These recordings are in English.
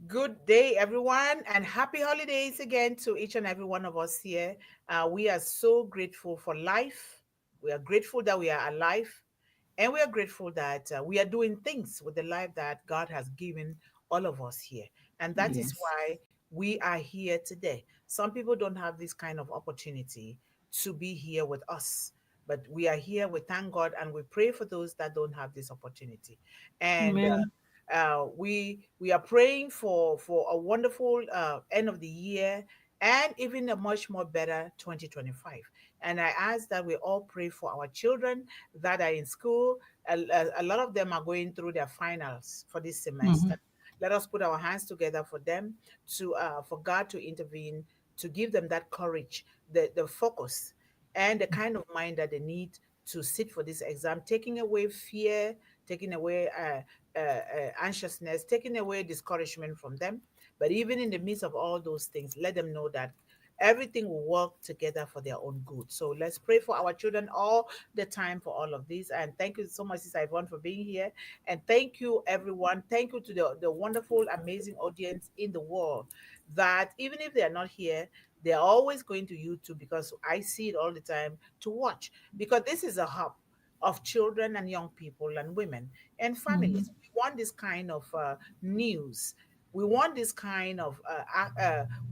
Good day, everyone, and happy holidays again to each and every one of us here. We are so grateful for life. We are grateful that we are alive, and we are grateful that we are doing things with the life that God has given all of us here. And that is Yes. why we are here today. Some people don't have this kind of opportunity to be here with us. But we are here, we thank God, and we pray for those that don't have this opportunity. And Amen. we are praying for a wonderful end of the year and even a much more better 2025. And I ask that we all pray for our children that are in school. A lot of them are going through their finals for this Mm-hmm. semester. Let us put our hands together for them to for God to intervene, to give them that courage, the focus, and the kind of mind that they need to sit for this exam, taking away fear, taking away anxiousness, taking away discouragement from them. But even in the midst of all those things, let them know that everything will work together for their own good. So let's pray for our children all the time for all of this. And thank you so much, Sister Yvonne, for being here. And thank you, everyone. Thank you to the wonderful, amazing audience in the world that even if they are not here, they're always going to YouTube because I see it all the time to watch because this is a hub of children and young people and women and Mm-hmm. families. We want this kind of news. We want this kind of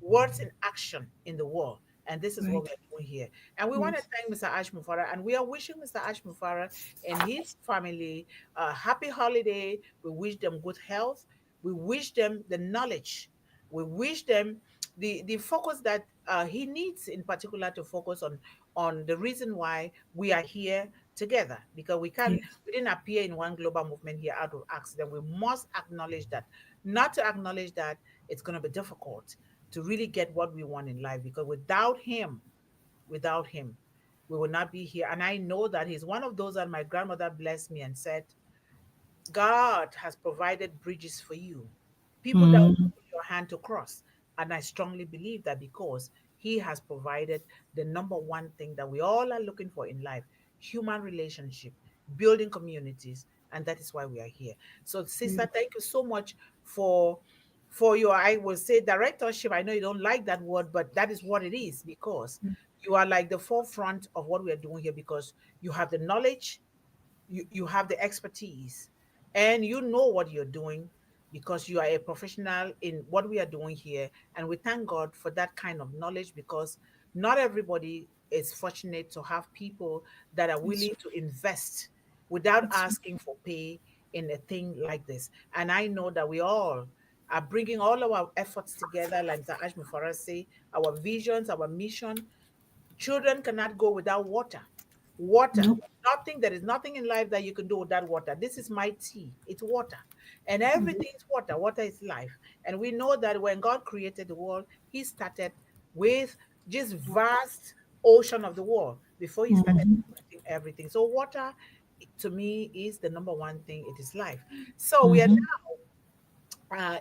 words in action in the world. And this is what Right. we are doing here. And we want to Yes. thank Mr. Ash Mufara. And we are wishing Mr. Ash Mufara and his family a happy holiday. We wish them good health. We wish them the knowledge. We wish them the focus that he needs in particular to focus on the reason why we are here together because Yes. we didn't appear in one global movement here out of accident. We must acknowledge that. Not to acknowledge that it's going to be difficult to really get what we want in life because without him, we will not be here. And I know that he's one of those that my grandmother blessed me and said, God has provided bridges for you, people that will Mm-hmm. put your hand to cross. And I strongly believe that because He has provided the number one thing that we all are looking for in life human relationship, building communities. And that is why we are here. So, sister, Yes. thank you so much for your, I will say, directorship. I know you don't like that word, but that is what it is because you are like the forefront of what we are doing here because you have the knowledge, you have the expertise, and you know what you're doing because you are a professional in what we are doing here. And we thank God for that kind of knowledge because not everybody is fortunate to have people that are It's willing to invest without it's asking for pay in a thing like this. And I know that we all are bringing all of our efforts together, like Mr. Ashmi Farah say, our visions, our mission. Children cannot go without water. Water. nope. Nothing, there is nothing in life that you can do without water. This is my tea. It's water. And Mm-hmm. everything is water. Water is life. And we know that when God created the world, He started with just vast ocean of the world before He started Mm-hmm. creating everything. So water to me is the number one thing. It is life. So we are Mm-hmm.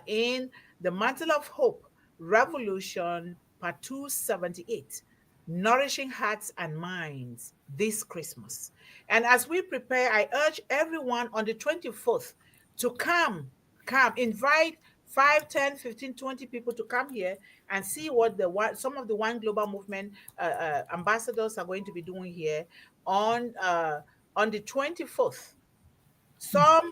in the Mantle of Hope Revolution, Part 278, Nourishing Hearts and Minds this Christmas. And as we prepare, I urge everyone on the 24th to invite 5, 10, 15, 20 people to come here and see what some of the One Global Movement ambassadors are going to be doing here on uh, on the 24th. Some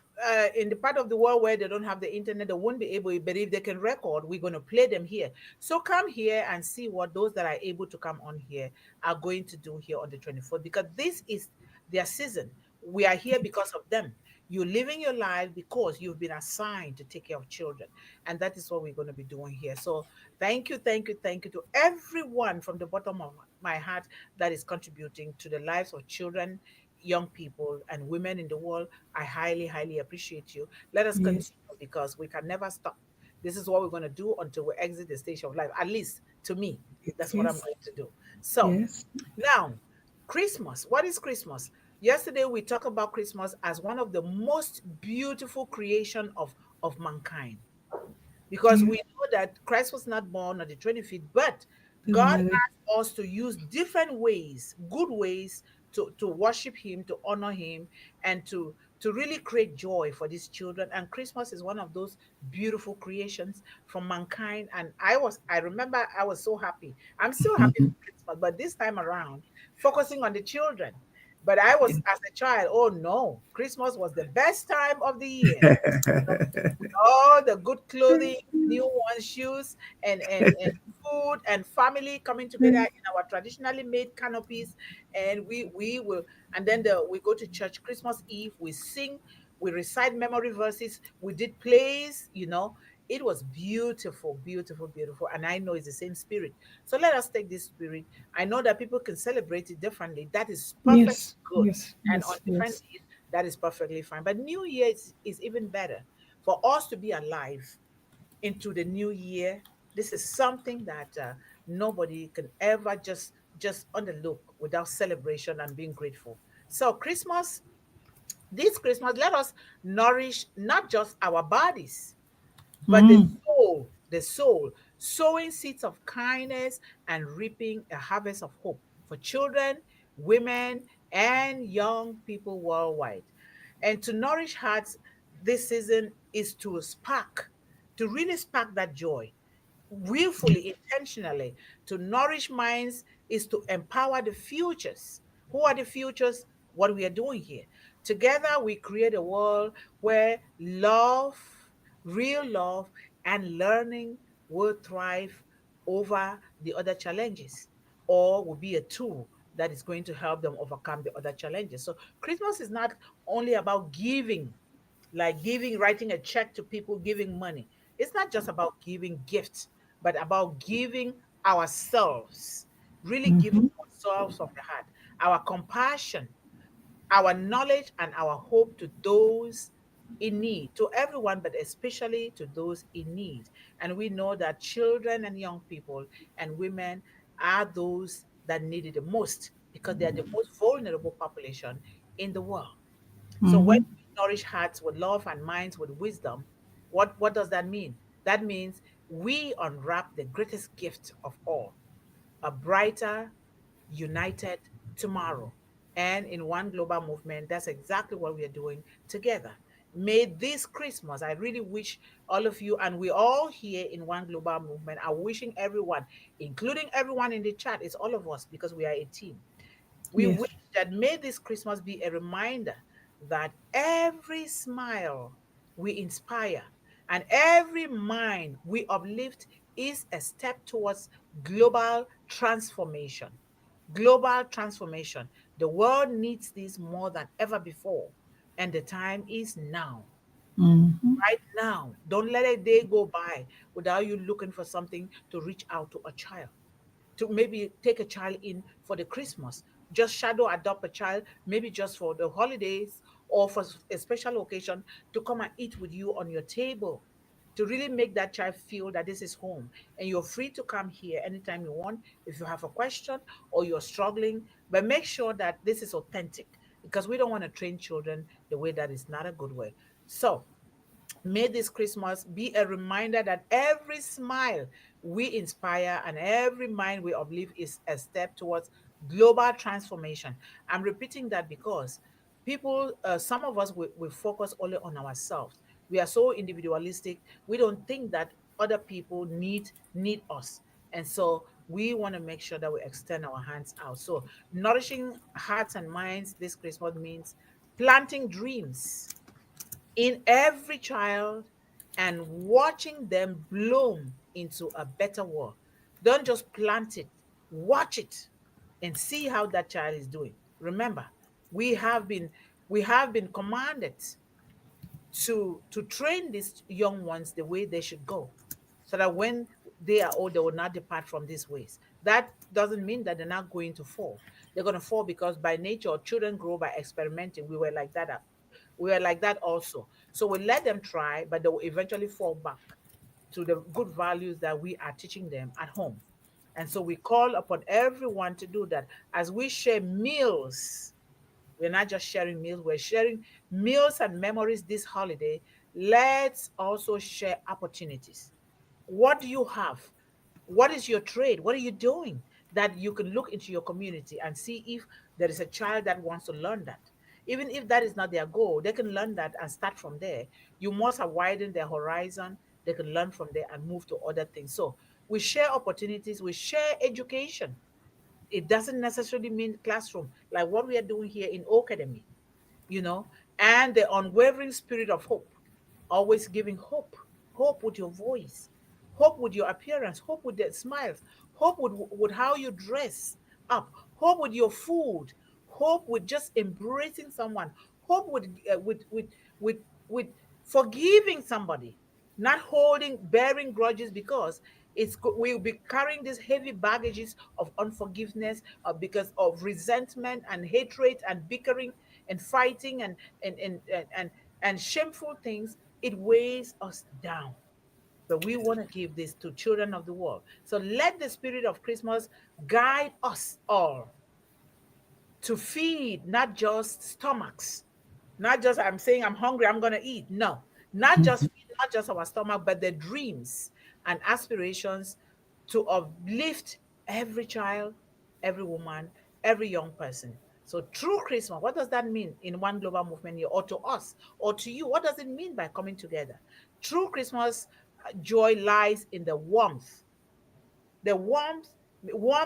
in the part of the world where they don't have the internet, they won't be able, but if they can record, we're going to play them here. So come here and see what those that are able to come on here are going to do here on the 24th, because this is their season. We are here because of them. You're living your life because you've been assigned to take care of children. And that is what we're going to be doing here. So thank you, thank you, thank you to everyone from the bottom of my heart that is contributing to the lives of children, young people, and women in the world. I highly, highly appreciate you. Let us Yes. continue because we can never stop. This is what we're going to do until we exit the stage of life. At least to me, Yes. that's what I'm Yes. going to do. So Yes. now, Christmas. What is Christmas? Yesterday we talked about Christmas as one of the most beautiful creation of mankind because Yeah. we know that Christ was not born on the 25th, but God Right. asked us to use different ways, good ways to worship Him, to honor Him, and to really create joy for these children. And Christmas is one of those beautiful creations from mankind. And I remember I was so happy. I'm still happy Mhm. for Christmas, but this time around, focusing on the children. But I was, as a child, oh no, Christmas was the best time of the year. All the good clothing, new one shoes, and food and family coming together in our traditionally made canopies, and we will, and then we go to church Christmas Eve. We sing, we recite memory verses. We did plays. It was beautiful, beautiful, beautiful, and I know it's the same spirit. So let us take this spirit. I know that people can celebrate it differently. That is perfect, Yes, good, yes, and on yes, different yes. days, that is perfectly fine. But New Year is even better for us to be alive into the new year. This is something that nobody can ever just underlook without celebration and being grateful. So Christmas, this Christmas, let us nourish not just our bodies, but Mm. the soul, sowing seeds of kindness and reaping a harvest of hope for children, women, and young people worldwide. And to nourish hearts this season is to really spark that joy, willfully, intentionally. To nourish minds is to empower the futures. Who are the futures? What we are doing here. Together, we create a world where love, real love, and learning will thrive over the other challenges, or will be a tool that is going to help them overcome the other challenges. So, Christmas is not only about giving, like giving, writing a check to people, giving money. It's not just about giving gifts, but about giving ourselves, really giving Mhm. ourselves from the heart, our compassion, our knowledge, and our hope to those in need, to everyone, but especially to those in need. And we know that children and young people and women are those that need it the most because they are the most vulnerable population in the world. So when Mhm. we nourish hearts with love and minds with wisdom, what does that mean? That means we unwrap the greatest gift of all, a brighter, united tomorrow. And in one global movement, that's exactly what we are doing together. May this Christmas, I really wish all of you, and we all here in one global movement are wishing everyone, including everyone in the chat, it's all of us because we are a team. We Yes. wish that may this Christmas be a reminder that every smile we inspire and every mind we uplift is a step towards global transformation. Global transformation. The world needs this more than ever before, and the time is now. Mhm. Right now. Don't let a day go by without you looking for something to reach out to a child, to maybe take a child in for the Christmas, just shadow adopt a child, maybe just for the holidays or for a special occasion to come and eat with you on your table, to really make that child feel that this is home. And you're free to come here anytime you want if you have a question or you're struggling, but make sure that this is authentic because we don't want to train children the way that is not a good way. So, may this Christmas be a reminder that every smile we inspire and every mind we uplift is a step towards global transformation. I'm repeating that because people, some of us, we focus only on ourselves. We are so individualistic. We don't think that other people need us, and so we want to make sure that we extend our hands out. So nourishing hearts and minds this Christmas means planting dreams in every child and watching them bloom into a better world. Don't just plant it, watch it and see how that child is doing. Remember, we have been we have been commanded to train these young ones the way they should go so that when they are old they will not depart from these ways. That doesn't mean that they're not going to fall. They're going to fall because by nature children grow by experimenting. We were like that also. So we let them try, but they will eventually fall back to the good values that we are teaching them at home. And so we call upon everyone to do that as we share meals. We're not just sharing meals, we're sharing meals and memories this holiday. Let's also share opportunities. What do you have? What is your trade? What are you doing that you can look into your community and see if there is a child that wants to learn that? Even if that is not their goal, they can learn that and start from there. You must have widened their horizon. They can learn from there and move to other things. So we share opportunities, we share education. It doesn't necessarily mean classroom, like what we are doing here in Academy, you know, and the unwavering spirit of hope, always giving hope, hope with your voice, hope with your appearance, hope with the smiles, hope with how you dress up, hope with your food, hope with just embracing someone, hope with with forgiving somebody, not holding, bearing grudges, because we'll be carrying these heavy baggages of unforgiveness, because of resentment and hatred and bickering and fighting and and and and, and shameful things. It weighs us down. But we want to give this to children of the world. So let the spirit of Christmas guide us all to feed not just stomachs, not just I'm saying I'm hungry, I'm going to eat. No, not just feed, not just our stomach, but the dreams and aspirations to uplift every child, every woman, every young person. So true Christmas, what does that mean in one global movement here, or to us, or to you? What does it mean by coming together? True Christmas joy lies in the warmth, the warmth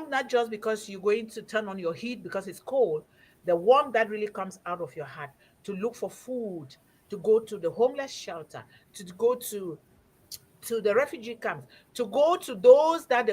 not just because you're going to turn on your heat because it's cold, the warmth that really comes out of your heart to look for food, to go to the homeless shelter, to go to the refugee camps, to go to those that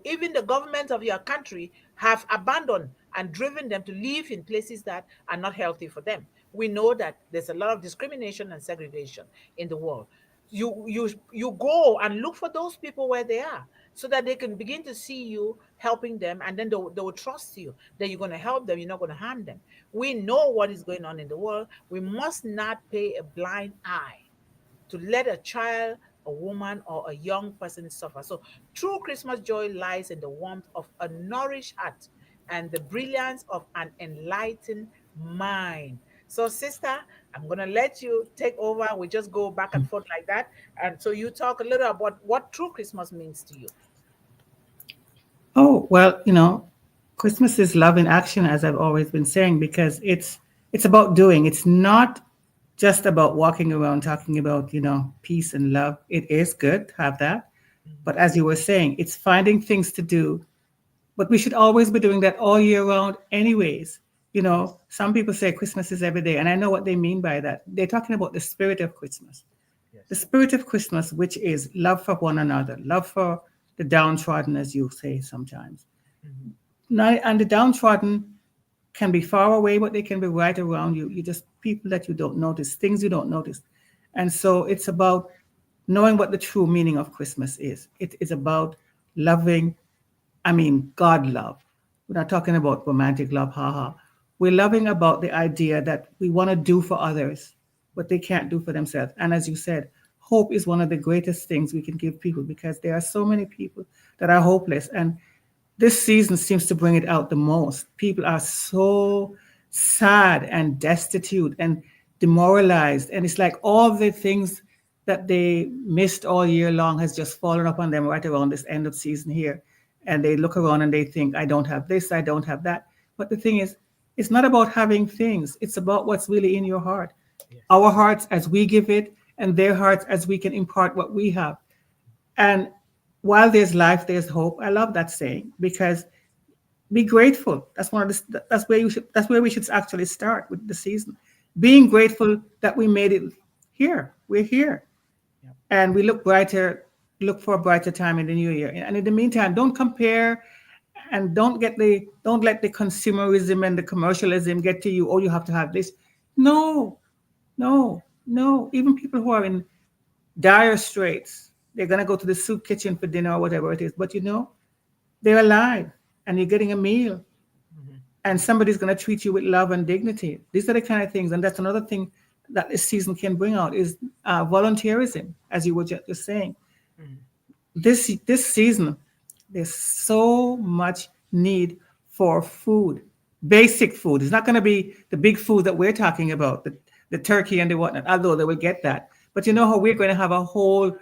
even the government of your country have abandoned and driven them to live in places that are not healthy for them. We know that there's a lot of discrimination and segregation in the world. You go and look for those people where they are, so that they can begin to see you helping them, and then they will trust you that you're going to help them, you're not going to harm them. We know what is going on in the world. We must not pay a blind eye to let a child, a woman, or a young person suffer. So true Christmas joy lies in the warmth of a nourished heart and the brilliance of an enlightened mind. So, sister, I'm going to let you take over. We just go back and forth like that. And so you talk a little about what true Christmas means to you. Oh, well, Christmas is love in action, as I've always been saying, because it's about doing. It's not just about walking around talking about, peace and love. It is good to have that. Mhm. But as you were saying, it's finding things to do. But we should always be doing that all year round anyways. Yes, Some people say Christmas is every day, and I know what they mean by that. They're talking about the spirit of Christmas. The yes. spirit of Christmas, which is love for one another, love for the downtrodden, as you say sometimes. Mhm. Now, and the downtrodden can be far away, but they can be right around you. You just people that you don't notice, things you don't notice. And so it's about knowing what the true meaning of Christmas is. It is about loving, God love. We're not talking about romantic love, haha. We're loving about the idea that we want to do for others what they can't do for themselves. And as you said, hope is one of the greatest things we can give people because there are so many people that are hopeless. And this season seems to bring it out the most. People are so sad and destitute and demoralized. And it's like all the things that they missed all year long has just fallen upon them right around this end of season here. And they look around and they think, I don't have this, I don't have that. But the thing is, it's not about having things, it's about what's really in your heart. Yes. Our hearts as we give it, and their hearts as we can impart what we have. And while there's life, there's hope. I love that saying because be grateful. That's one of the, that's where you should that's where we should actually start with the season. Being grateful that we made it here. We're here. Yep. And we look for a brighter time in the new year. And in the meantime, don't compare and don't let the consumerism and the commercialism get to you. Oh, you have to have this. No, no, no. Even people who are in dire straits, they're gonna go to the soup kitchen for dinner or whatever it is. But they're alive and you're getting a meal Mhm. and somebody's going to treat you with love and dignity. These are the kind of things, and that's another thing that this season can bring out is volunteerism, as you were just saying. Mhm. This season, there's so much need for food, basic food. It's not going to be the big food that we're talking about, the turkey and the whatnot, although they will get that. But you know how we're going to have a whole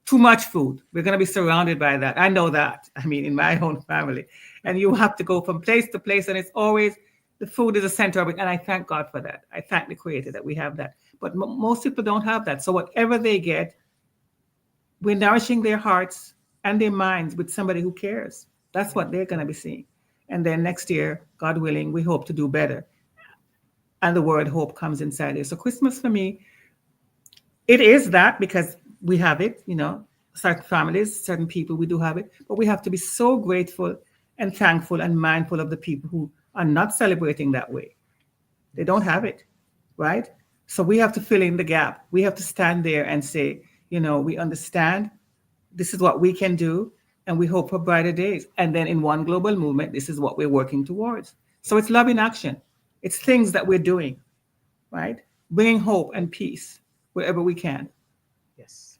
too much food. We're going to be surrounded by that. I know that. I mean, in my own family. And you have to go from place to place. And it's always The food is the center of it, and I thank God for that. I thank the Creator that we have that. But most people don't have that. So whatever they get, we're nourishing their hearts and their minds with somebody who cares. That's Yeah. what they're going to be seeing. And then next year, God willing, we hope to do better. And the word hope comes inside there. So Christmas for me, it is that because we have it, certain families, certain people, we do have it. But we have to be so grateful and thankful and mindful of the people who are not celebrating that way. They don't Yes. have it, right? So we have to fill in the gap. We have to stand there and say, we understand this is what we can do, and we hope for brighter days. And then in one global movement, this is what we're working towards. So it's love in action. It's things that we're doing, right? Bringing hope and peace wherever we can. Yes.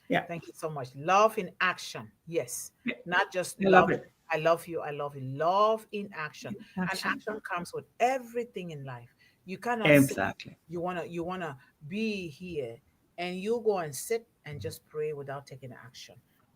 Yeah, Thank you so much. Love in action. Yes. yeah, Not just I love love. it. I love you. I love you. Love in action. And Action. action comes with everything in life. You cannot say Exactly. you wanna be here and you go and sit and just pray without taking action.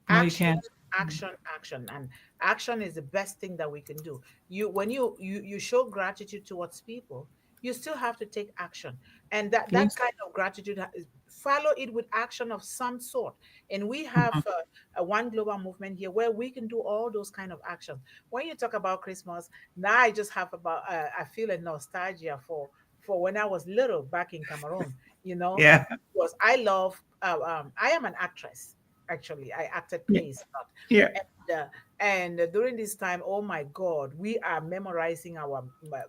No, you Action, can't. action, action. And action is the best thing that we can do. When you show gratitude towards people, you still have to take action. And that Yes. kind of gratitude follow it with action of some sort. And we have Mhm. a one global movement here where we can do all those kind of actions. When you talk about Christmas, now I just have about I feel a nostalgia for when I was little back in Cameroon. Yeah. Was I love I am an actress. Actually, I acted Yeah. plays a lot. Yeah. And during this time, oh my God, we are memorizing our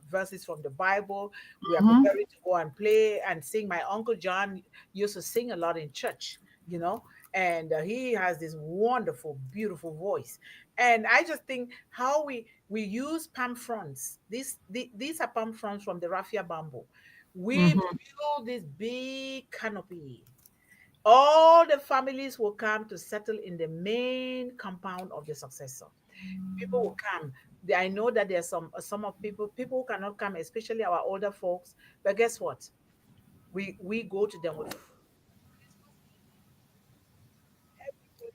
verses from the Bible. We are Mhm. preparing to go and play and sing. My uncle John used to sing a lot in church, you know, and he has this wonderful, beautiful voice. And I just think how we use palm fronds. These are palm fronds from the raffia bamboo. We Mhm. build this big canopy. All the families will come to settle in the main compound of the successor. People will come. I know that there's some of people who cannot come, especially our older folks. But guess what? We go to them with Christmas everybody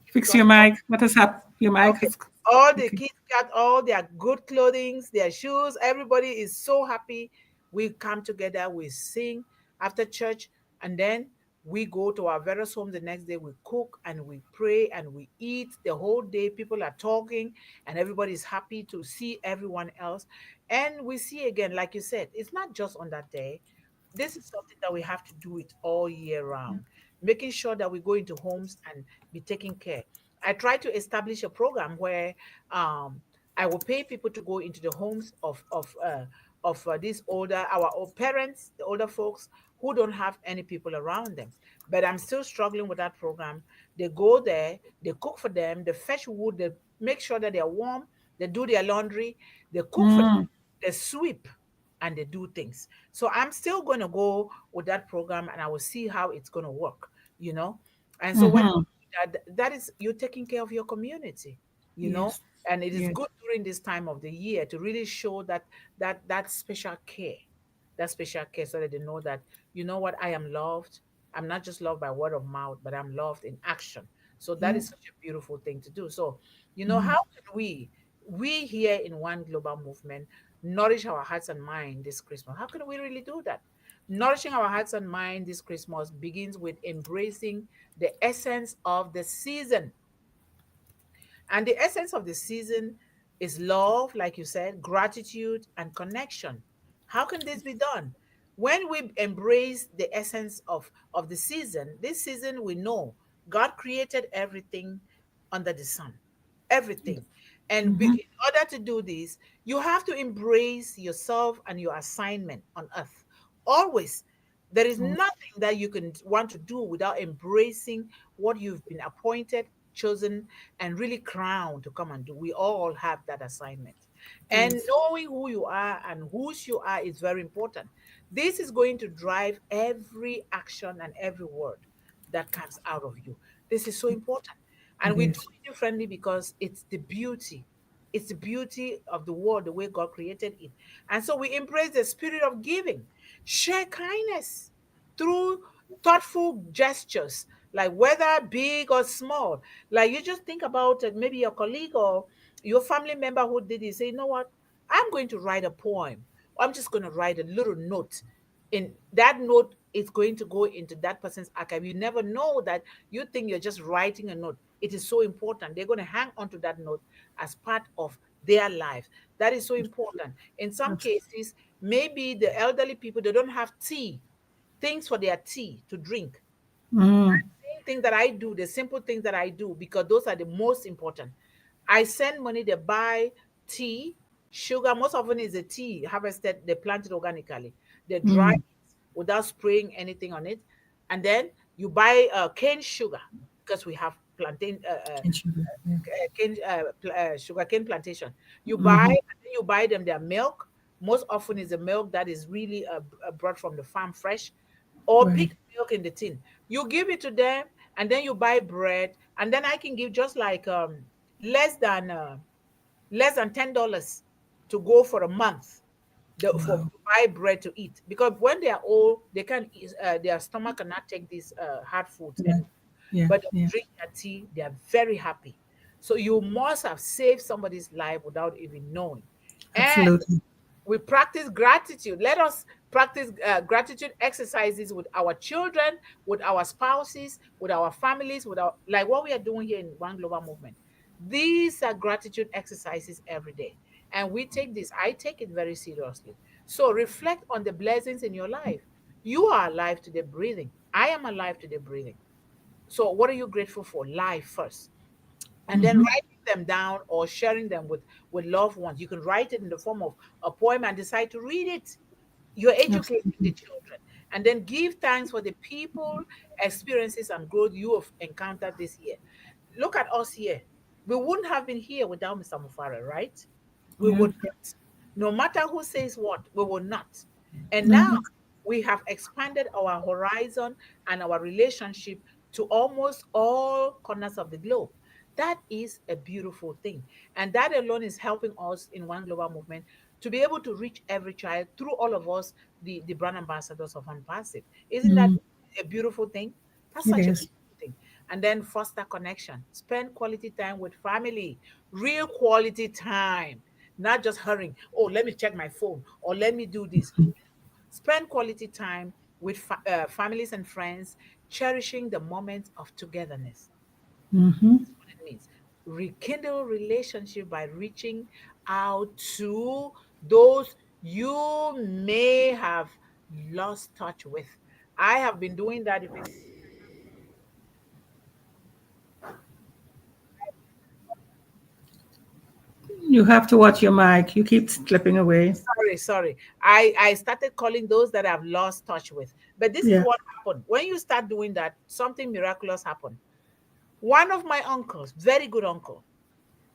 Fix got your mic. What has happened? Your mic okay. has. All the Okay. kids got all their good clothing, their shoes. Everybody is so happy. We come together, we sing after church, and then we go to our various homes the next day. We cook and we pray and we eat the whole day. People are talking, and everybody is happy to see everyone else. And we see again, like you said, it's not just on that day. This is something that we have to do it all year round, making sure that we go into homes and be taking care. I try to establish a program where um, I will pay people to go into the homes of these older our old parents, the older folks who don't have any people around them. But I'm still struggling with that program. They go there, they cook for them, they fetch wood, they make sure that they're warm, they do their laundry, they cook for them, Mm. they sweep, and they do things. So I'm still going to go with that program, and I will see how it's going to work. You know, and so when Mhm. that is you're taking care of your community, you know, Yes. and it is Yes. good during this time of the year to really show that special care, that special care, so that they know that you know what, I am loved. I'm not just loved by word of mouth, but I'm loved in action. So that Yeah. is such a beautiful thing to do. So how Mhm. can we here in one global movement nourish our hearts and mind this Christmas? How can we really do that? Nourishing our hearts and mind this Christmas begins with embracing the essence of the season. And the essence of the season is love, like you said, gratitude, and connection. How can this be done? When we embrace the essence of the season, this season we know God created everything under the sun, everything. And Mhm. in order to do this, you have to embrace yourself and your assignment on earth. Always. There is Oh, nothing that you can want to do without embracing what you've been appointed, chosen, and really crowned to come and do. We all have that assignment. And yes. knowing who you are and whose you are is very important. This is going to drive every action and every word that comes out of you. This is so important. And It we do is. it differently because it's the beauty. It's the beauty of the world, the way God created it. And so we embrace the spirit of giving, share kindness through thoughtful gestures, like whether big or small. Like you just think about maybe your colleague or your family member who did it. Say, you know what? I'm going to write a poem, or I'm just going to write a little note. In that note is going to go into that person's archive. You never know that you think you're just writing a note. It is so important. They're going to hang on to that note as part of their life. That is so important. In some cases, maybe the elderly people, they don't have tea, things for their tea to drink. Mm, Same thing that I do, the simple things that I do, because those are the most important. I send money, they buy tea, sugar. Most often is a tea harvested, they plant it organically. They dry mm. it without spraying anything on it. And then you buy cane sugar because we have plantain, Cane sugar. Yeah. sugar cane plantation. You buy, Mm-hmm. and then you buy them their milk. Most often is a milk that is really brought from the farm fresh, or Right. pick milk in the tin. You give it to them, and then you buy bread, and then I can give just like less than uh, less than $10 to go for a month, for Wow. to buy bread to eat, because when they are old, they can eat, their stomach cannot take these hard foods Yeah. anymore. Yeah. But they Yeah. drink their tea, they are very happy. So you must have saved somebody's life without even knowing. And Absolutely. we practice gratitude. Let us practice gratitude exercises with our children, with our spouses, with our families, with our, like what we are doing here in One Global Movement. These are gratitude exercises every day. And we take this, I take it very seriously. So reflect on the blessings in your life. You are alive today, breathing. I am alive today, breathing. So what are you grateful for? Life first, and then Mm-hmm. writing them down or sharing them with loved ones. You can write it in the form of a poem and decide to read it. You're educating the Absolutely. children. And then give thanks for the people, experiences, and growth you have encountered this year. Look at us here. We wouldn't have been here without Mr. Mufara, right? We Yeah. would not. No matter who says what, we will not. And now No. we have expanded our horizon and our relationship to almost all corners of the globe. That is a beautiful thing. And that alone is helping us in One Global Movement to be able to reach every child through all of us, the brand ambassadors of Unpassive. Isn't that Mm, a beautiful thing? That's it such a is. beautiful thing. And then foster connection, spend quality time with family, real quality time, not just hurrying. Oh, let me check my phone, or let me do this. Spend quality time with families and friends, cherishing the moments of togetherness. Mm-hmm. That's what it means. Rekindle relationship by reaching out to those you may have lost touch with. I have been doing that. If it's You have to watch your mic. You keep slipping away. sorry, I started calling those that I've lost touch with. But this is Yeah. what happened when you start doing that. Something miraculous happened. One of my uncles, very good uncle,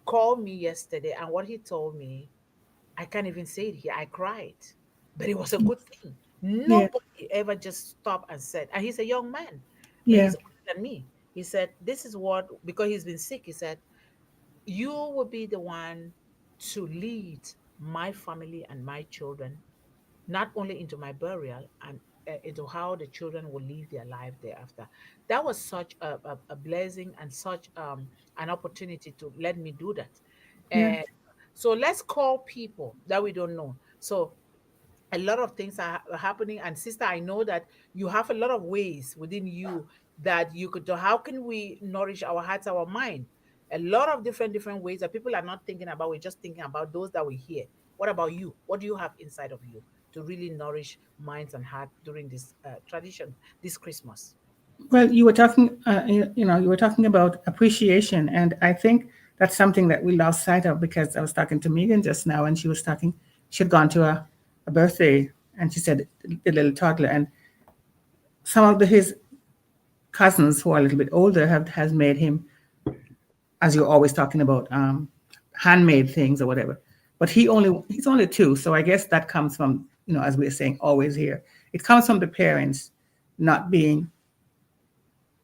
called me yesterday, and what he told me, I can't even say it here. I cried, but it was a good thing. Yeah. Nobody ever just stopped and said, and he's a young man, but Yeah. he's older than me. He said, "This is what," because he's been sick. He said, "You will be the one to lead my family and my children, not only into my burial and into how the children will live their life thereafter." That was such a blessing and such an opportunity to let me do that. Yeah. And so let's call people that we don't know. So a lot of things are happening. And sister, I know that you have a lot of ways within you that you could do. How can we nourish our hearts, our mind? A lot of different ways that people are not thinking about. We're just thinking about those that we hear. What about you? What do you have inside of you to really nourish minds and heart during this tradition, this Christmas? Well, you were talking, you were talking about appreciation, and I think that's something that we lost sight of because I was talking to Megan just now, and she was talking. She had gone to a birthday, and she said the little toddler, and some of his cousins who are a little bit older have has made him, as you're always talking about, handmade things or whatever. But he's only two, so I guess that comes from, as we are saying always here, it comes from the parents not being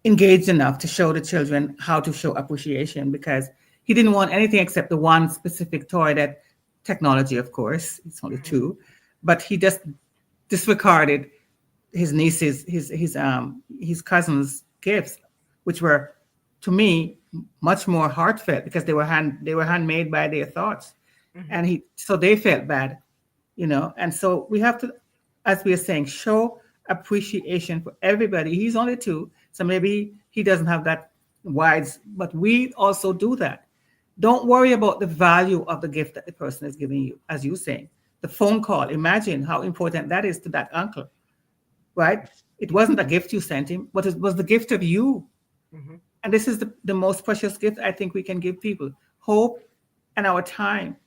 engaged enough to show the children how to show appreciation, because he didn't want anything except the one specific toy that technology, of course, it's only Mhm. two, but he just disregarded his nieces, his cousins' gifts, which were, to me, much more heartfelt because they were handmade by their thoughts. Mm-hmm. and so they felt bad, and so we have to, as we are saying, show appreciation for everybody. He's only two, so maybe he doesn't have that wise, but we also do that. Don't worry about the value of the gift that the person is giving you, as you saying. The phone call, imagine how important that is to that uncle, right? It Yep. wasn't a gift you sent him, but it was the gift of you. Mm-hmm. And this is the most precious gift I think we can give people: hope and our time.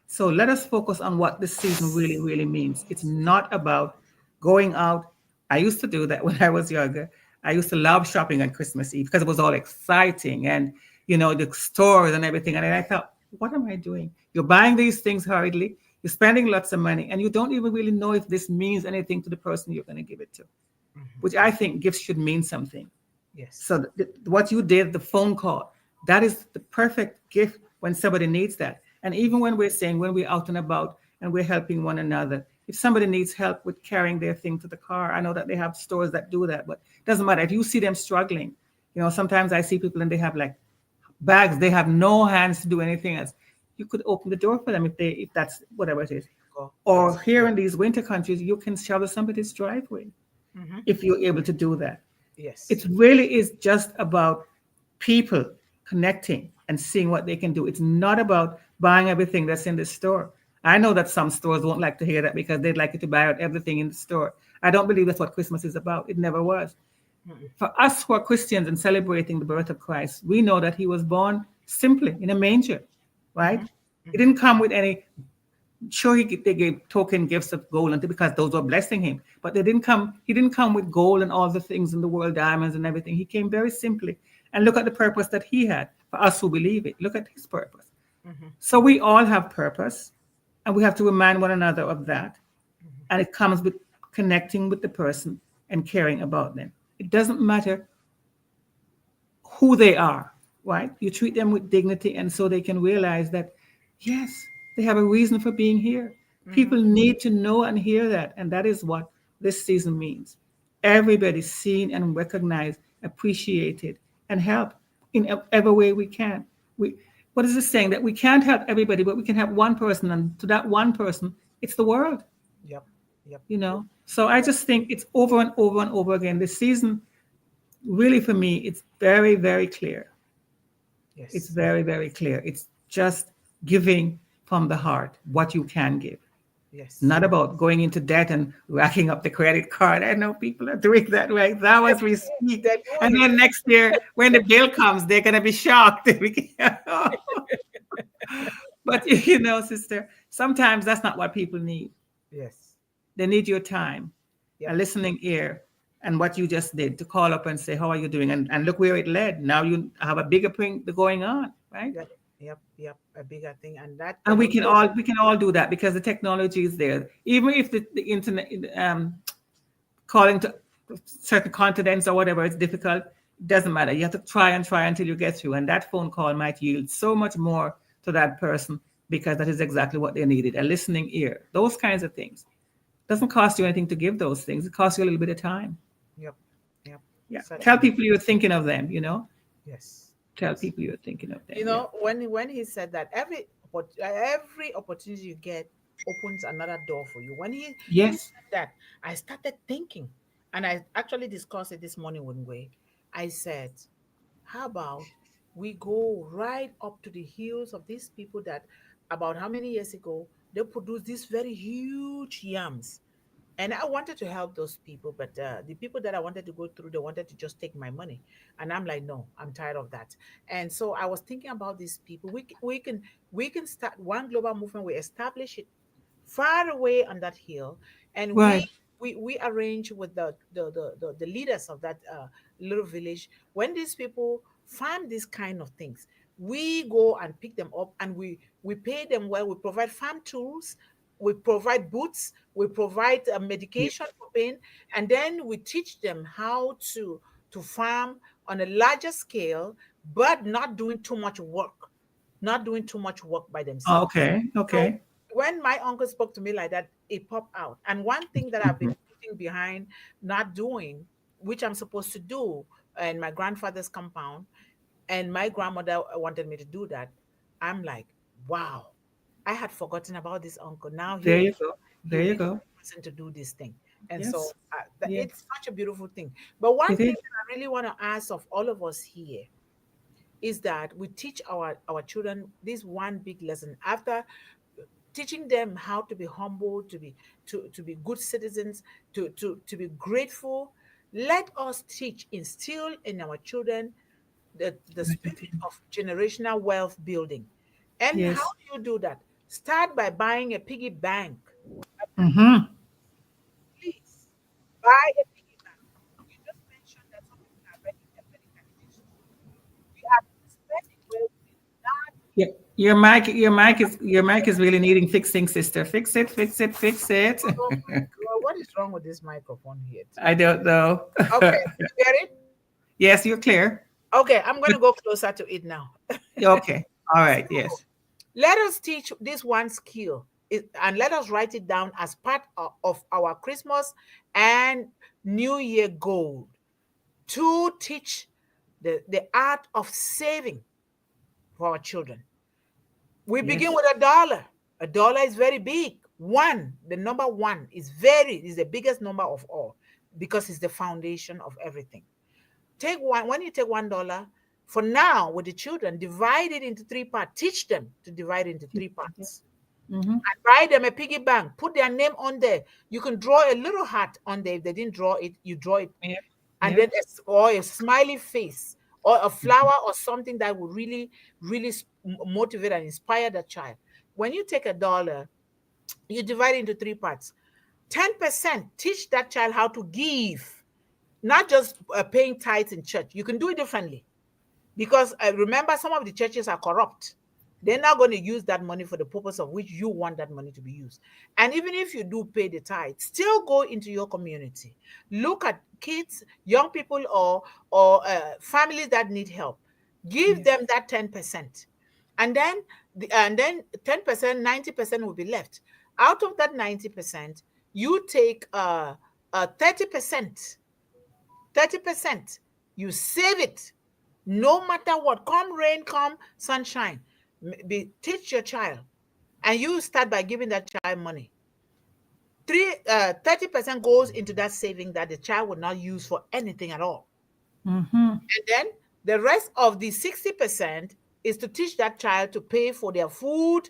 So let us focus on what this season really, really means. It's not about going out. I used to do that when I was younger. I used to love shopping on Christmas Eve because it was all exciting and, the stores and everything. And then I thought, what am I doing? You're buying these things hurriedly, you're spending lots of money, and you don't even really know if this means anything to the person you're going to give it to, Mm-hmm. which I think gifts should mean something. Yes. So what you did, the phone call, that is the perfect gift when somebody needs that. And even when we're saying, when we're out and about and we're helping one another, if somebody needs help with carrying their thing to the car, I know that they have stores that do that, but it doesn't matter. If you see them struggling, sometimes I see people and they have like bags, they have no hands to do anything else. You could open the door for them if that's whatever it is. Go. Or Yes. here in these winter countries, you can shovel somebody's driveway Mm-hmm. if you're able to do that. Yes. It really is just about people connecting and seeing what they can do. It's not about buying everything that's in the store. I know that some stores won't like to hear that because they'd like you to buy out everything in the store. I don't believe that's what Christmas is about. It never was. Mm-hmm. For us who are Christians and celebrating the birth of Christ, we know that he was born simply in a manger, right? Mm-hmm. He Mm-hmm. didn't come with any. Sure, they gave token gifts of gold and because those were blessing him, but they didn't come. He didn't come with gold and all the things in the world, diamonds and everything. He came very simply, and look at the purpose that he had for us who believe it. Look at his purpose. Mm-hmm. So we all have purpose, and we have to remind one another of that. And it comes with connecting with the person and caring about them. It doesn't matter who they are, right? You treat them with dignity, and so they can realize that, yes, they have a reason for being here. Mm-hmm. People need to know and hear that, and that is what this season means. Everybody seen and recognized, appreciated, and help in every way we can. We, what is this saying? That we can't help everybody, but we can help one person, and to that one person, it's the world. Yep. Yep. So I just think it's over and over and over again. This season, really, for me, it's very, very clear. It's Yes. very, very clear. It's just giving from the heart what you can give. Yes. Not about going into debt and racking up the credit card. I know people are doing that right now as we speak. They're And doing then next year, when the bill comes, they're going to be shocked. But sister, sometimes that's not what people need. it. Yes. They need your time, a Yep. listening ear, and what you just did to call up and say, how are you doing? And look where it led. Now you have a bigger thing going on, right? Yep. Yep. Yep. A bigger thing, and that And can we only can all we can all do that because the technology is there. Even if the internet calling to certain continents or whatever, it's difficult. It doesn't matter. You have to try and try until you get through. And that phone call might yield so much more to that person because that is exactly what they needed, a listening ear. Those kinds of things. Doesn't cost you anything to give those things. It costs you a little bit of time. Yep. Yep. Yeah. Tell Certainly. people you're thinking of them. Yes. Tell Yes. people you're thinking of them. Yeah. When he said that every opportunity you get opens another door for you. When he Yes. said that, I started thinking, and I actually discussed it this morning with Way. I said, how about we go right up to the heels of these people that about how many years ago they produced these very huge yams, and I wanted to help those people, but the people that I wanted to go through, they wanted to just take my money, and I'm like, no, I'm tired of that. And so I was thinking about these people. We can start one global movement. We establish it far away on that hill, and we Right. we arrange with the leaders of that little village. When these people farm these kind of things, we go and pick them up, and we pay them well. We provide farm tools, we provide boots, we provide Yeah. medication for pain, and then we teach them how to farm on a larger scale, but not doing too much work, not doing too much work by themselves. Okay. So Okay. when my uncle spoke to me like that, it popped out. And one thing that I've been putting behind not doing, which I'm supposed to do in my grandfather's compound, and my grandmother wanted me to do that, I'm like, wow. I had forgotten about this uncle. Now There here you go. he There will you be the go. person to do this thing. And so Yes. Yes. it's such a beautiful thing. But one It thing is. that I really want to ask of all of us here is that we teach our children this one big lesson. After teaching them how to be humble, to be good citizens, to be grateful, let us teach, instill in our children the spirit Gratitude. of generational wealth building. And how Yes. do you do that? Start by buying a piggy bank. Mm-hmm. Please buy a piggy bank. You just mentioned that some people are writing their credit card. It is true. We are spending where we did not Yeah. need. Your mic is really needing fixing, sister. Fix it, fix it, fix it. Oh my God, what is wrong with this microphone here I today? don't know. Okay, you get it? Yes, you're clear. Okay, I'm going But to go closer to it now. okay. All So right. Yes. let us teach this one skill and let us write it down as part of our Christmas and New Year goal to teach the art of saving for our children. We begin Yes. with a dollar. A dollar is very big. One, the number one is the biggest number of all because it's the foundation of everything. Take one, when you take $1, for now with the children, divide it into three parts. Teach them to divide it into three parts. Mm-hmm. And buy them a piggy bank. Put their name on there. You can draw a little heart on there. If they didn't draw it, you draw it. Yep. And then Yep. or a smiley face or a flower or something that will really, really motivate and inspire the child. When you take a dollar, you divide it into three parts. 10% teach that child how to give, not just paying tithes in church. You can do it differently because remember, some of the churches are corrupt. They're not going to use that money for the purpose of which you want that money to be used. And even if you do pay the tithe, still go into your community. Look at kids, young people, or families that need help. Give Yes. them that 10%, and then 10%, 90% will be left. Out of that 90%, you take 30%. 30%. You save it. No matter what, come rain, come sunshine. Teach your child. And you start by giving that child money. 30% goes into that saving that the child will not use for anything at all. Mm-hmm. And then the rest of the 60% is to teach that child to pay for their food,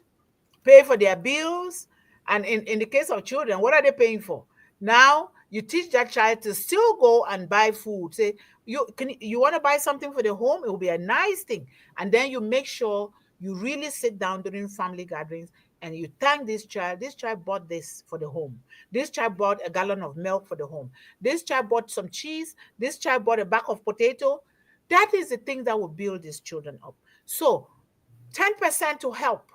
pay for their bills. And in the case of children, what are they paying for? Now you teach that child to still go and buy food. Say, you want to buy something for the home? It will be a nice thing. And then you make sure you really sit down during family gatherings and you thank this child. This child bought this for the home. This child bought a gallon of milk for the home. This child bought some cheese. This child bought a bag of potato. That is the thing that will build these children up. So 10% to help,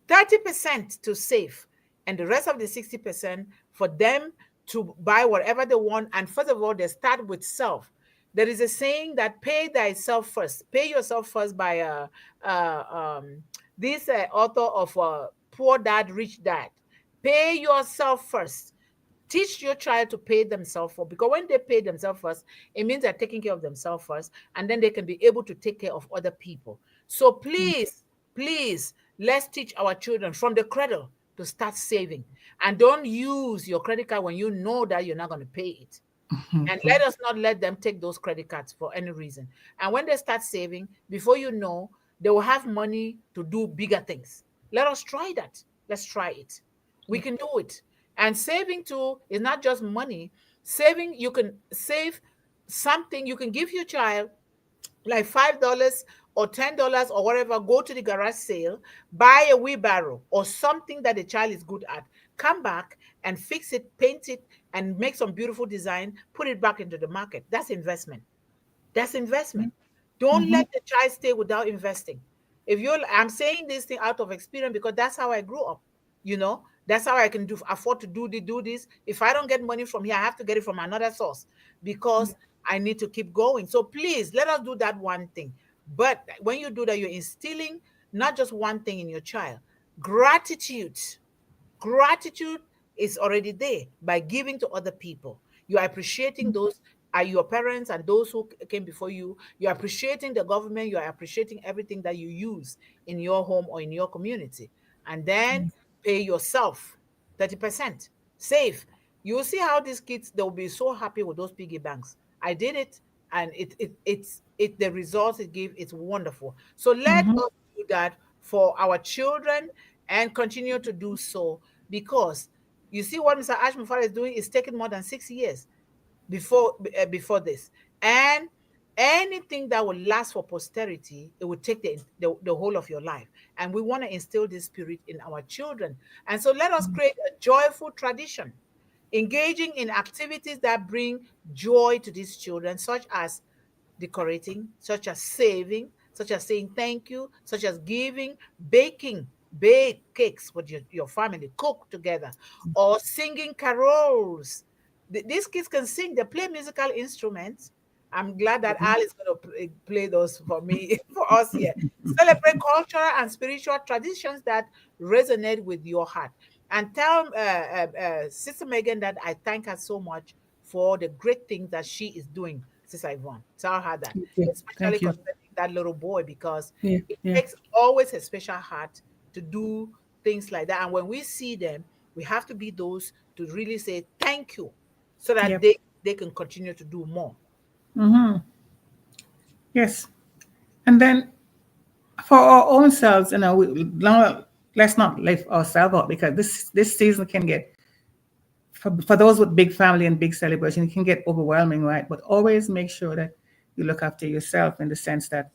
30% to save, and the rest of the 60% for them to buy whatever they want. And first of all, they start with self. There is a saying that pay thyself first. Pay yourself first by this author of Poor Dad, Rich Dad. Pay yourself first. Teach your child to pay themselves for, because when they pay themselves first, it means they're taking care of themselves first, and then they can be able to take care of other people. So please, please, let's teach our children from the cradle to start saving, and don't use your credit card when you know that you're not going to pay it. And Mm-hmm. let us not let them take those credit cards for any reason. And when they start saving, before you know, they will have money to do bigger things. Let us try that. Let's try it. We can do it. And saving too is not just money. Saving, you can save something. You can give your child like $5 or $10 or whatever, go to the garage sale, buy a wheelbarrow or something that the child is good at, come back and fix it, paint it, and make some beautiful design, put it back into the market. That's investment. That's investment. Don't Mm-hmm. let the child stay without investing. If you're, I'm saying this thing out of experience because that's how I grew up. That's how I can afford to do this. If I don't get money from here, I have to get it from another source because I need to keep going. So please let us do that one thing. But when you do that, you're instilling not just one thing in your child, gratitude. Gratitude is already there by giving to other people. You are appreciating those are your parents and those who came before you. You are appreciating the government. You are appreciating everything that you use in your home or in your community. and then pay yourself 30%. Save. You'll see how these kids, they'll be so happy with those piggy banks. I did it, and it's the results it gave, it's wonderful. So let Mm-hmm. us do that for our children and continue to do so, because you see what Mr. Ashmufara is doing is taking more than 6 years before this. And anything that will last for posterity, it will take the whole of your life. And we want to instill this spirit in our children. And so let us create a joyful tradition, engaging in activities that bring joy to these children, such as decorating, such as saving, such as saying thank you, such as giving, baking, bake cakes with your family, cook together, or singing carols. These kids can sing, they play musical instruments. I'm glad that Al is going to play those for me, for us here. Celebrate cultural and spiritual traditions that resonate with your heart. And tell Sister Megan that I thank her so much for the great things that she is doing, Sister Yvonne. Tell her that, Thank you. especially Thank you. concerning that little boy, because Yeah. it Yeah. takes always a special heart to do things like that. And when we see them, we have to be those to really say thank you, so that Yep. they can continue to do more. Mm-hmm. Yes. And then for our own selves, let's not lift ourselves up, because this season can get, for those with big family and big celebration, it can get overwhelming, right? But always make sure that you look after yourself, in the sense that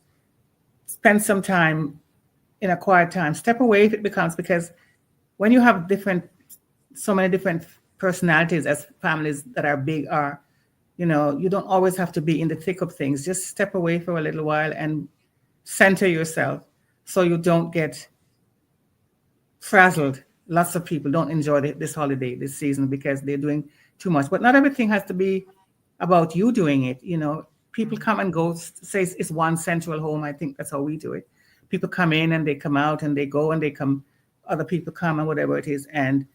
spend some time in a quiet time. Step away if it becomes, because when you have so many different personalities as families that are big, are, you don't always have to be in the thick of things. Just step away for a little while and center yourself, so you don't get frazzled. Lots of people don't enjoy this holiday, this season, because they're doing too much. But not everything has to be about you doing it. People Mhm. come and go. Say it's one central home. I think that's how we do it. People come in and they come out, and they go and they come. Other people come, and whatever it is, and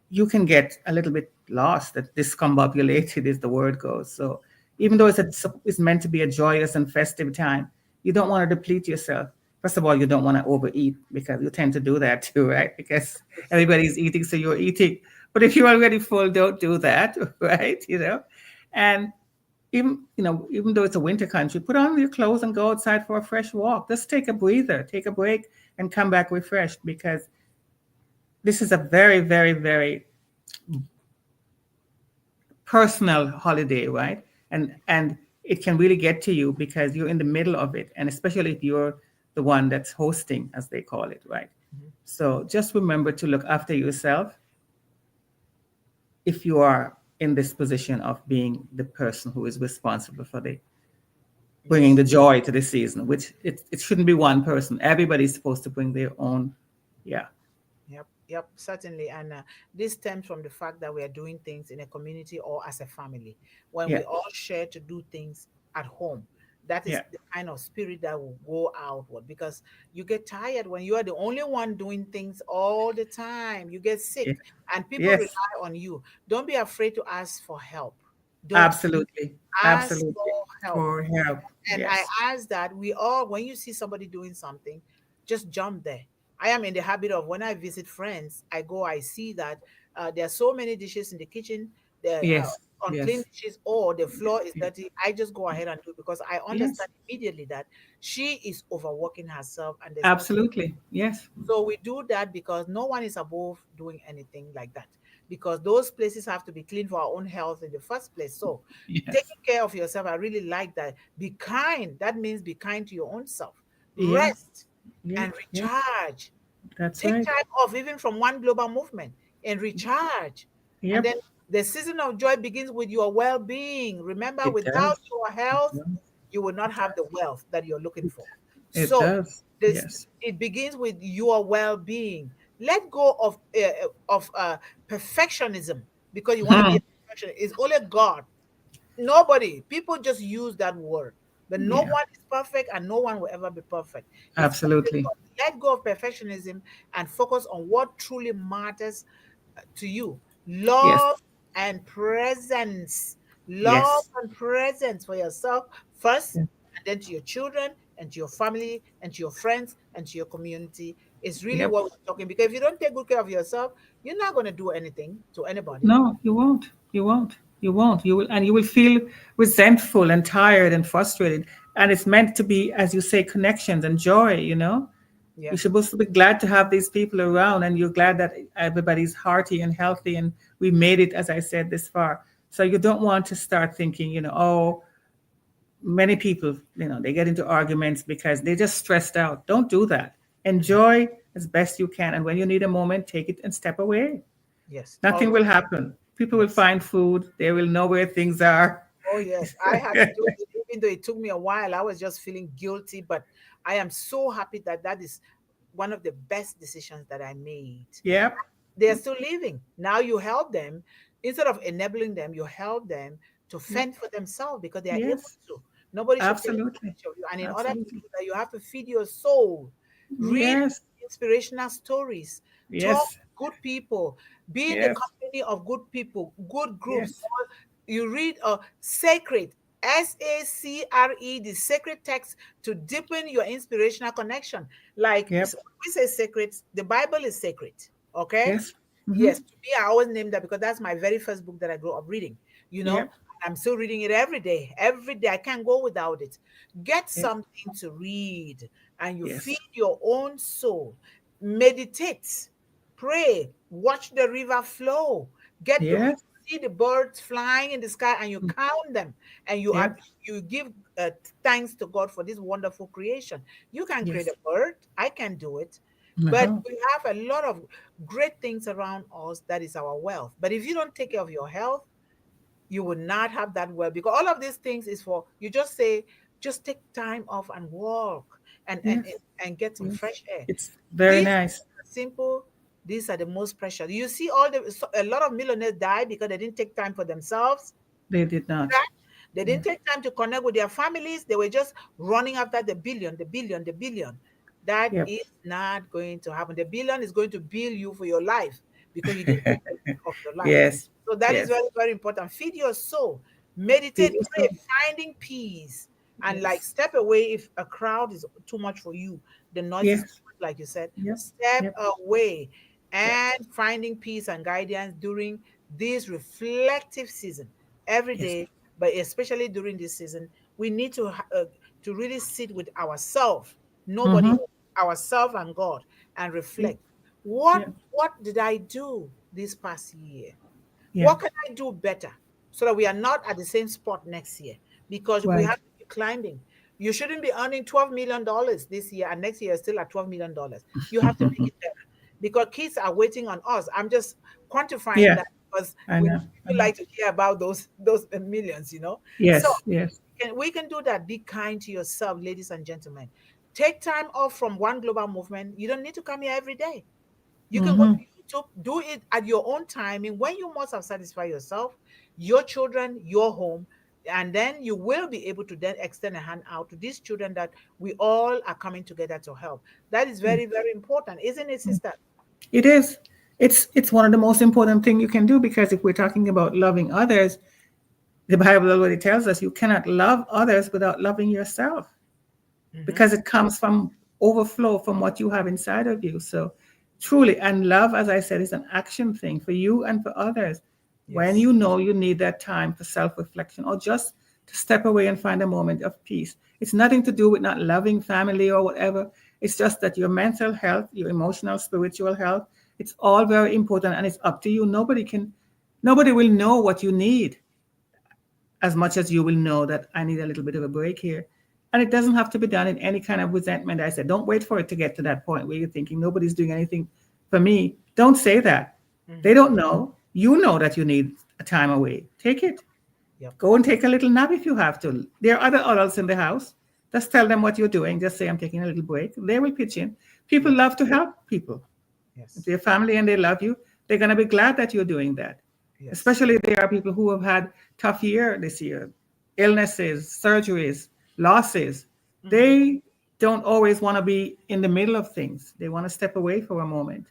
you can get a little bit lost, that discombobulated, as the word goes. So even though it's meant to be a joyous and festive time, you don't want to deplete yourself. First of all, you don't want to overeat, because you tend to do that too, right? Because Yes. everybody's eating, so you're eating. But if you're already full, don't do that, right? And even though it's a winter country, put on your clothes and go outside for a fresh walk. Just take a breather, take a break, and come back refreshed, because this is a very, very, very personal holiday, right? And it can really get to you, because you're in the middle of it, and especially if you're the one that's hosting, as they call it, right? Mhm. So just remember to look after yourself, if you are in this position of being the person who is responsible for the bringing Yes. the joy to the season, which it shouldn't be one person. Everybody's supposed to bring their own. Yeah. Yep, certainly. And this stems from the fact that we are doing things in a community or as a family. When Yeah. we all share to do things at home, that is Yeah. the kind of spirit that will go outward, because you get tired when you are the only one doing things all the time. You get sick Yeah. and people rely Yes. on you. Don't be afraid to ask for help. Don't Absolutely. ask Absolutely. for help. For help. And I Yes. ask that we all, when you see somebody doing something, just jump there. I am in the habit of, when I visit friends, I go, I see that there are so many dishes in the kitchen, the Yes. unclean Yes. dishes, or the floor is Yeah. dirty. I just go ahead and do it, because I Yes. understand immediately that she is overworking herself and there's nothing. Absolutely. Yes. So we do that because no one is above doing anything like that. Because those places have to be clean for our own health in the first place. So Yes. taking care of yourself, I really like that. Be kind. That means be kind to your own self. Yeah. Rest Yeah. and Yeah. recharge. That's Take right. time off even from one global movement and recharge. And Yep. then the season of joy begins with your well-being. Remember, It without does. your It health, does. you will not have the wealth that you're looking It, for. it So does. this, Yes. it begins with your well-being. Let go of perfectionism, because you want to be Hmm. a perfectionist. It's only God. Nobody. People just use that word, but no Yeah. one is perfect, and no one will ever be perfect. It's only Absolutely. God. Let go of perfectionism and focus on what truly matters to you. Yes. Love and presence. Love Yes. and presence for yourself first, Yeah. and then to your children, and to your family, and to your friends, and to your community. It's really Yep. what we're talking. Because if you don't take good care of yourself, you're not going to do anything to anybody. No, you won't. You won't. You won't. You will, and you will feel resentful and tired and frustrated. And it's meant to be, as you say, connections and joy. Yeah. You're supposed to be glad to have these people around, and you're glad that everybody's hearty and healthy, and we made it, as I said, this far. So you don't want to start thinking, oh, many people, they get into arguments because they're just stressed out. Don't do that. Mhm. Enjoy as best you can, and when you need a moment, take it and step away. Yes. Nothing Always. will happen. People will Yes. find food. They will know where things are. Oh, yes. I had to do it, even though it took me a while. I was just feeling guilty, but I am so happy that that is one of the best decisions that I made. Yep. They are still living. Now you help them. Instead of enabling them, you help them to Yep. fend for themselves because they are able Yes. to. Nobody should take Absolutely. advantage of you. And in order to Absolutely. do that, you have to feed your soul. Read Yes. inspirational stories. Talk Yes. to good people. Be in the Yes. company of good people, good groups. Yes. You read sacred, SACRE, the sacred text to deepen your inspirational connection. Like Yep. so when we say sacred, the Bible is sacred. Okay. Yes. Mm-hmm. Yes, to me, I always name that because that's my very first book that I grew up reading. You know, Yep. I'm still reading it every day. Every day, I can't go without it. Get Yes. something to read, and you feed Yes. your own soul. Meditate, pray, watch the river flow. Get to Yes. see the birds flying in the sky, and you count them, and Yep. you give thanks to God for this wonderful creation. You can create Yes. a bird. I can do it. But Uh-huh. we have a lot of great things around us that is our wealth. But if you don't take care of your health, you will not have that wealth because all of these things is for you just say, just take time off and walk and and, Yes. and and get some Yes. fresh air. It's very These nice. are simple, these are the most precious. You see, a lot of millionaires die because they didn't take time for themselves. They did not. They Yeah. didn't take time to connect with their families. They were just running after the billion. That Yep. is not going to happen. The billion is going to bill you for your life because you didn't take care of your life. Yes. So that is Yes. very, very important. Feed your soul, Feed meditate, your pray, soul. finding peace, and like Yes. step away if a crowd is too much for you. The noise is too Yes. much, like you said. Yep. Step Yep. away Yep. and finding peace and guidance during this reflective season every Yes. day, but especially during this season, we need to really sit with ourselves, nobody Mm-hmm. else, ourselves and God, and Yep. reflect. What Yep. what did I do this past year? Yeah. What can I do better so that we are not at the same spot next year? Because we have Right. to keep climbing. You shouldn't be earning $12 million this year and next year is still at $12 million. You have to make it better because kids are waiting on us. I'm just quantifying Yeah. that because I we know. I people know. like to hear about those millions. So Yes. Yes. we can do that. Be kind to yourself, ladies and gentlemen. Take time off from one global movement. You don't need to come here every day. You can go Mm-hmm. to YouTube, do it at your own time, and when you must have satisfied yourself, your children, your home, and then you will be able to then extend a hand out to these children that we all are coming together to help. That is Yeah. very, very important, isn't it, sister? It is. It's one of the most important thing you can do, because if we're talking about loving others, the Bible already tells us you cannot love others without loving yourself, Hmm. because it comes from overflow from what you have inside of you. So truly, and love, as I said, is an action thing for you and for others. When Yes. you know you need that time for self-reflection, or just to step away and find a moment of peace, it's nothing to do with not loving family or whatever. It's just that your mental health, your emotional, spiritual health, it's all very important, and it's up to you. Nobody will know what you need as much as you will know that I need a little bit of a break here. And it doesn't have to be done in any kind of resentment. I said, don't wait for it to get to that point where you're thinking nobody's doing anything for me. Don't say that. They Hmm. don't know. You know that you need a time away. Take it. Yep. Go and take a little nap if you have to. There are other adults in the house. Just tell them what you're doing. Just say, I'm taking a little break. They will pitch in. People Yes. love to help people. If Yes. they're family and they love you, they're going to be glad that you're doing that. Yes. Especially there are people who have had tough year this year, illnesses, surgeries, losses. Hmm. They don't always want to be in the middle of things. They want to step away for a moment,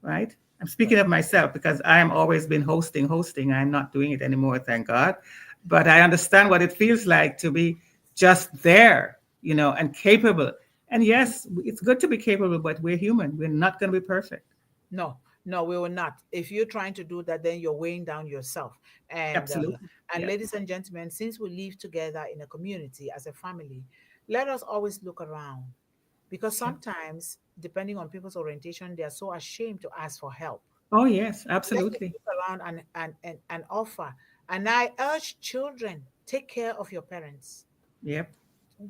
right? I'm speaking Right. of myself because I am always been hosting. I'm not doing it anymore, thank God. But I understand what it feels like to be just there, and capable. And yes, it's good to be capable, but we're human. We're not going to be perfect. No, no, we will not. If you're trying to do that, then you're weighing down yourself. Absolutely. And Yeah. ladies and gentlemen, since we live together in a community as a family, let us always look around, because Yeah. sometimes, depending on people's orientation, they are so ashamed to ask for help. Oh, yes, Let us absolutely. look around and offer. And I urge children, take care of your parents. Yep.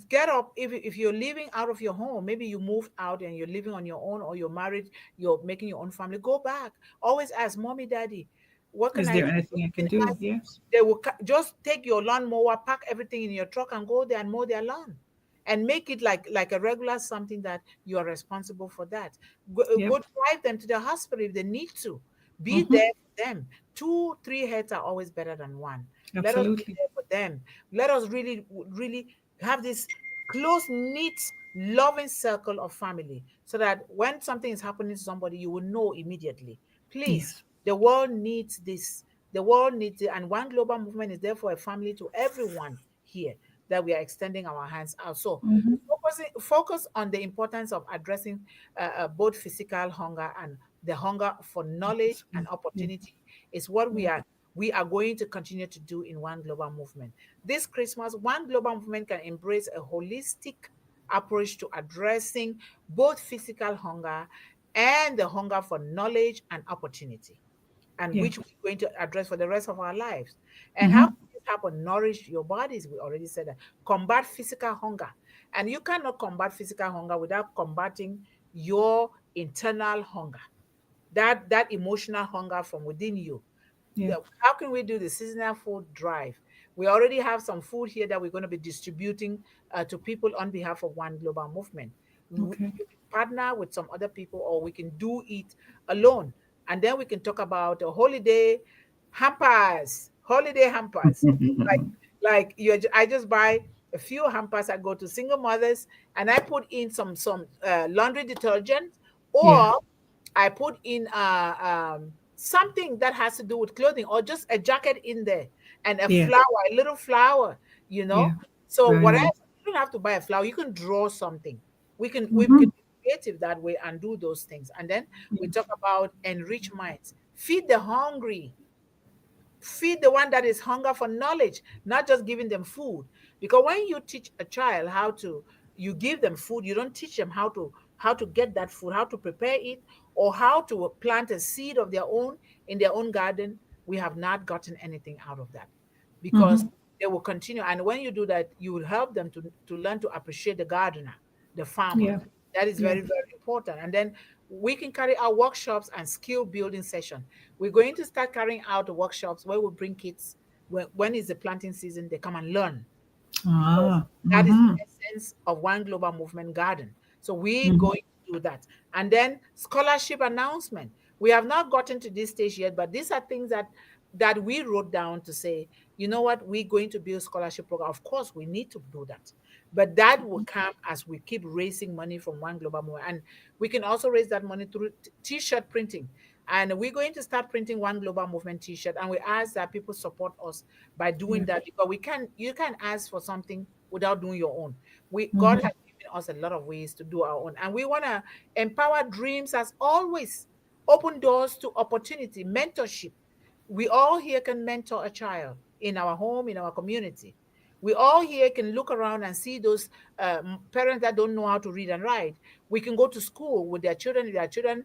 Get up. If you're living out of your home, maybe you moved out and you're living on your own, or you're married, you're making your own family, go back. Always ask mommy, daddy, what can Is I there do? anything I can do? Yes. They will just take your lawnmower, pack everything in your truck, and go there and mow their lawn, and make it like a regular something that you are responsible for. That go Yep. drive them to the hospital if they need to. Be Mm-hmm. there for them. Two, three heads are always better than one. Let us be Absolutely. there for them. Let us really have this close knit loving circle of family, so that when something is happening to somebody, you will know immediately. Please, Yes. the world needs this. The world needs it, and one global movement is therefore a family to everyone here, that we are extending our hands out. So Mm-hmm. focus on the importance of addressing both physical hunger and the hunger for knowledge and Yeah. opportunity is what Yeah. we are going to continue to do in one global movement. This Christmas, one global movement can embrace a holistic approach to addressing both physical hunger and the hunger for knowledge and opportunity, and Yeah. which we're going to address for the rest of our lives. And how Mm-hmm. can this happen? Nourish your bodies. We already said that. Combat physical hunger. And you cannot combat physical hunger without combating your internal hunger, that emotional hunger from within you. Yeah. How can we do the seasonal food drive? We already have some food here that we're going to be distributing to people on behalf of One Global Movement. Okay. We can partner with some other people, or we can do it alone. And then we can talk about a holiday hampers. Like, I just buy a few hampers. I go to single mothers and I put in some laundry detergent, Yeah. or I put in something that has to do with clothing, or just a jacket in there, and Yeah. a little flower, you know. Yeah. So Very whatever, nice. you don't have to buy a flower. You can draw something. We can Mm-hmm. be creative that way and do those things. And then we Yeah. talk about enrich minds, feed the hungry, feed the one that is hunger for knowledge, not just giving them food. Because when you teach a child how to, you give them food, you don't teach them how to get that food, how to prepare it, or how to plant a seed of their own in their own garden. We have not gotten anything out of that, because Mm-hmm. they will continue. And when you do that, you will help them to learn to appreciate the gardener, the farmer. Yeah. That is Yeah. very, very important. And then we can carry out workshops and skill building session. We're going to start carrying out workshops where we bring kids, when is the planting season, they come and learn, because Ah. that is the Mm-hmm. essence of One Global Movement Garden. So we're Mm-hmm. going to do that. And then scholarship announcement. We have not gotten to this stage yet, but these are things that we wrote down to say, you know what, we're going to build scholarship program. Of course, we need to do that. But that will come as we keep raising money from One Global Movement. And we can also raise that money through t-shirt printing. And we're going to start printing One Global Movement t-shirt. And we ask that people support us by doing Yeah. that, because you can ask for something without doing your own. God Mm-hmm. has given us a lot of ways to do our own, and we want to empower dreams as always, open doors to opportunity, mentorship. We all here can mentor a child in our home, in our community. We all here can look around and see those parents that don't know how to read and write. We can go to school with their children. If their children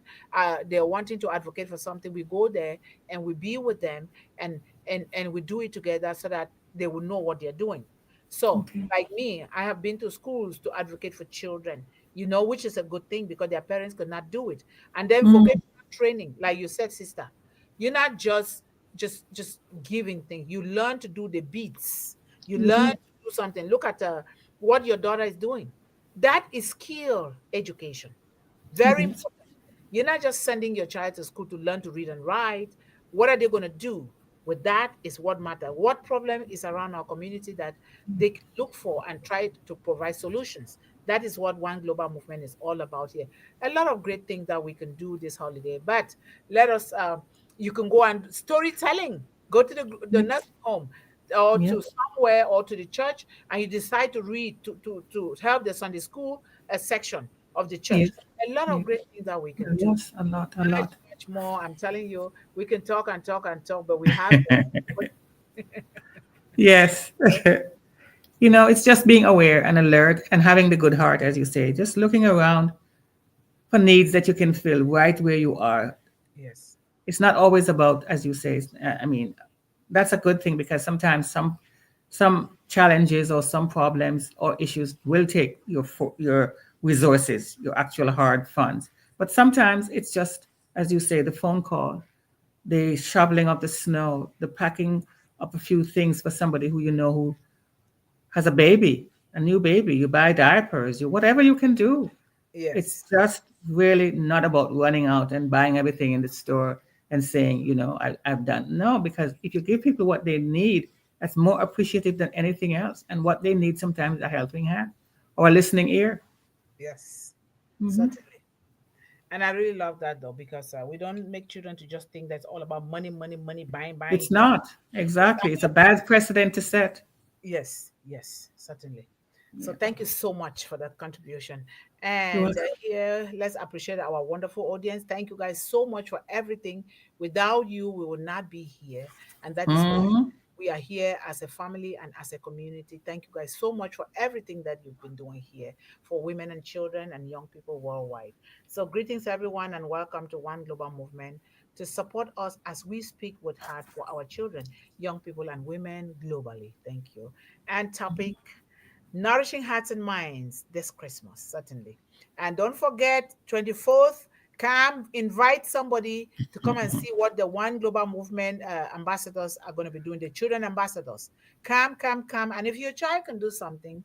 they're wanting to advocate for something, we go there and we be with them, and and we do it together, so that they will know what they're doing. So, Okay. like me, I have been to schools to advocate for children, which is a good thing, because their parents could not do it. And then Mm. vocational training, like you said, sister, you're not just giving things. You learn to do the beats. You You learn do. to do something. Look at what your daughter is doing. That is skill education. It Very is. important. You're not just sending your child to school to learn to read and write. What are they going to do with that is what matters. What problem is around our community that they can look for and try to provide solutions. That is what One Global Movement is all about here. A lot of great things that we can do this holiday, but let us, you can go and storytelling, go to the Yeah. nursing home, or Yeah. to somewhere or to the church, and you decide to read to help the Sunday school section of the church. Yes. A lot of Yes. great things that we can do. Yes. A lot. A Much, lot. much more. I'm telling you, we can talk and talk and talk, but we have Yes. It's just being aware and alert and having the good heart, as you say, just looking around for needs that you can fill right where you are. yes, It's not always about, as you say, I mean, that's a good thing because sometimes some challenges or some problems or issues will take your resources, your actual hard funds. But sometimes it's just, as you say, the phone call, the shoveling of the snow, the packing up a few things for somebody who who has a baby, a new baby. You buy diapers, whatever you can do. It's yes, just really not about running out and buying everything in the store and saying, I've done. No, because if you give people what they need, that's more appreciative than anything else. And what they need sometimes is a helping hand or a listening ear. yes, Hmm. certainly. And I really love that though, because we don't make children to just think that's all about money, money, money, buying, buying. It's not. It's Exactly. It's a not. bad precedent to set. Yes, yes, certainly. So Yeah. thank you so much for that contribution. You're And welcome. here, let's appreciate our wonderful audience. Thank you guys so much for everything. Without you, we would not be here. And that is why Hmm. we are here as a family and as a community. Thank you guys so much for everything that you've been doing here for women and children and young people worldwide. So, greetings, everyone, and welcome to One Global Movement to support us as we speak with heart for our children, young people, and women globally. Thank you. And topic: Nourishing Hearts and Minds this Christmas, certainly. And don't forget, 24th, come invite somebody to come and see what the One Global Movement ambassadors are going to be doing, the children ambassadors. Come, come, come. And if your child can do something,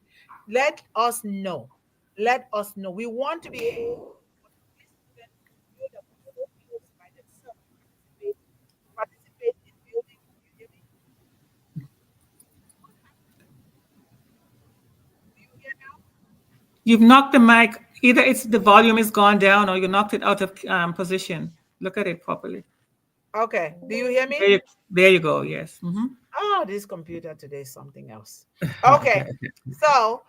let us know. Let us know. We want to be able for these students to build a portable fields by themselves to participate in building. Can you hear me? What happened? Do you hear now? You've knocked the mic. Either it's the volume is gone down or you knocked it out of position. Look at it properly. Okay. Do you hear There me? you, there you go. Yes. Hmm. Oh, this computer today is something else. Okay. Okay. So,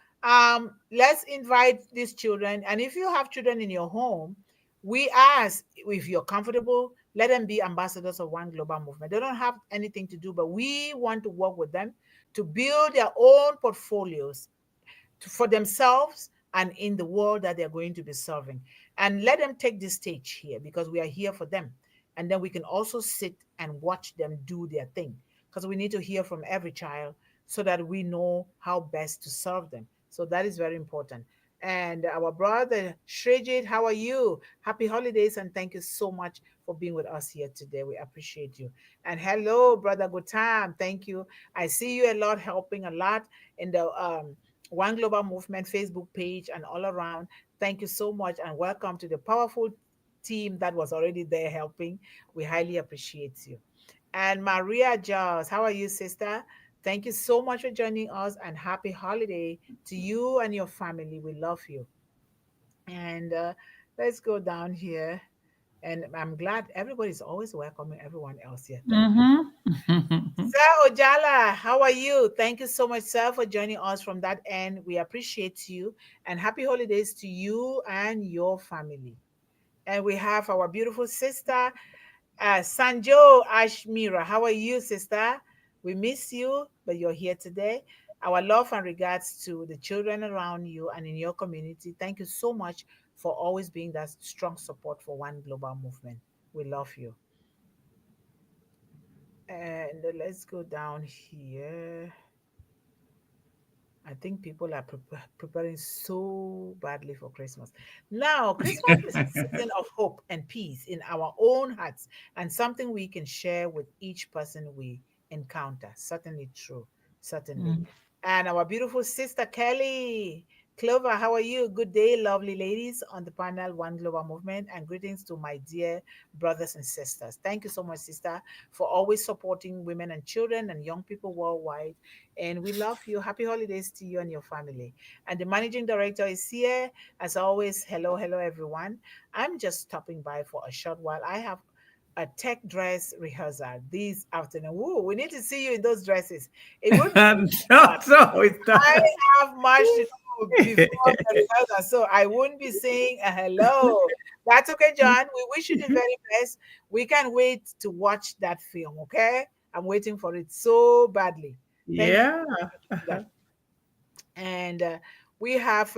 let's invite these children. And if you have children in your home, we ask if you're comfortable, let them be ambassadors of One Global Movement. They don't have anything to do, but we want to work with them to build their own portfolios for themselves and in the world that they're going to be serving. And let them take this stage here because we are here for them. And then we can also sit and watch them do their thing because we need to hear from every child so that we know how best to serve them. So that is very important. And our brother Shrejit, how are you? Happy holidays and thank you so much for being with us here today. We appreciate you. And hello, brother Gutam. Thank you. I see you a lot, helping a lot in the One Global Movement Facebook page and all around. Thank you so much and welcome to the powerful team that was already there helping. We highly appreciate you. And Maria Giles, how are you, sister? Thank you so much for joining us and happy holiday to you and your family. We love you. And let's go down here. And I'm glad everybody's always welcoming everyone else here. Thank you. Mm-hmm. Sir Ojala, how are you? Thank you so much, sir, for joining us from that end. We appreciate you and happy holidays to you and your family. And we have our beautiful sister, Sanjo Ashmira. How are you, sister? We miss you, but you're here today. Our love and regards to the children around you and in your community. Thank you so much for always being that strong support for One Global Movement. We love you. And let's go down here. I think people are preparing so badly for Christmas. Now, Christmas is a season of hope and peace in our own hearts and something we can share with each person we encounter. Certainly true. Certainly. And our beautiful sister Kelly. Clover, how are you? Good day, lovely ladies on the panel One Global Movement, and greetings to my dear brothers and sisters. Thank you so much, sister, for always supporting women and children and young people worldwide, and we love you. Happy holidays to you and your family. And the managing director is here. As always, hello, hello, everyone. I'm just stopping by for a short while. I have a tech dress rehearsal this afternoon. Woo, we need to see you in those dresses. It would be No, fun. no, it's I not. have much to do before the rehearsal, so I wouldn't be saying a hello. That's okay, John. We wish you the very best. We can't wait to watch that film, okay? I'm waiting for it so badly. Thank you Yeah. for doing that. And we have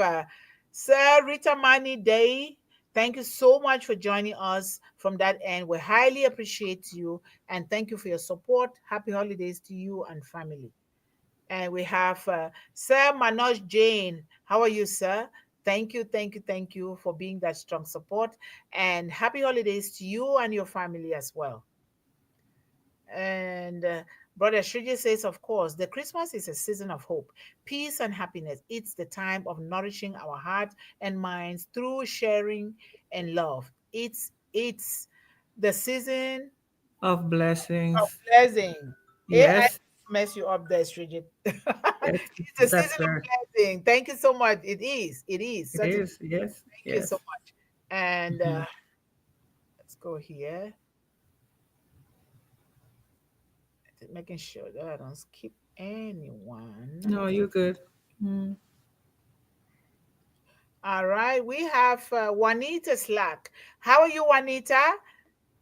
Sir Rita Mani Day. Thank you so much for joining us from that end. We highly appreciate you and thank you for your support. Happy holidays to you and family. And we have Sir Manoj Jain. How are you, sir? Thank you, thank you, thank you for being that strong support. And happy holidays to you and your family as well. And Brother Shriji says, of course, the Christmas is a season of hope, peace, and happiness. It's the time of nourishing our hearts and minds through sharing and love. It's the season Of of blessings. blessing. AI Yes. mess you up there, Shriji. Yes. It's a That's season of right. blessing. Thank you so much. It is. It is. It Certainly. is. Yes. Thank you so Yes. much. And Mhm. let's go here. Making sure that I don't skip anyone. No, you're good. Mm. All right, we have Juanita Slack. How are you, Juanita?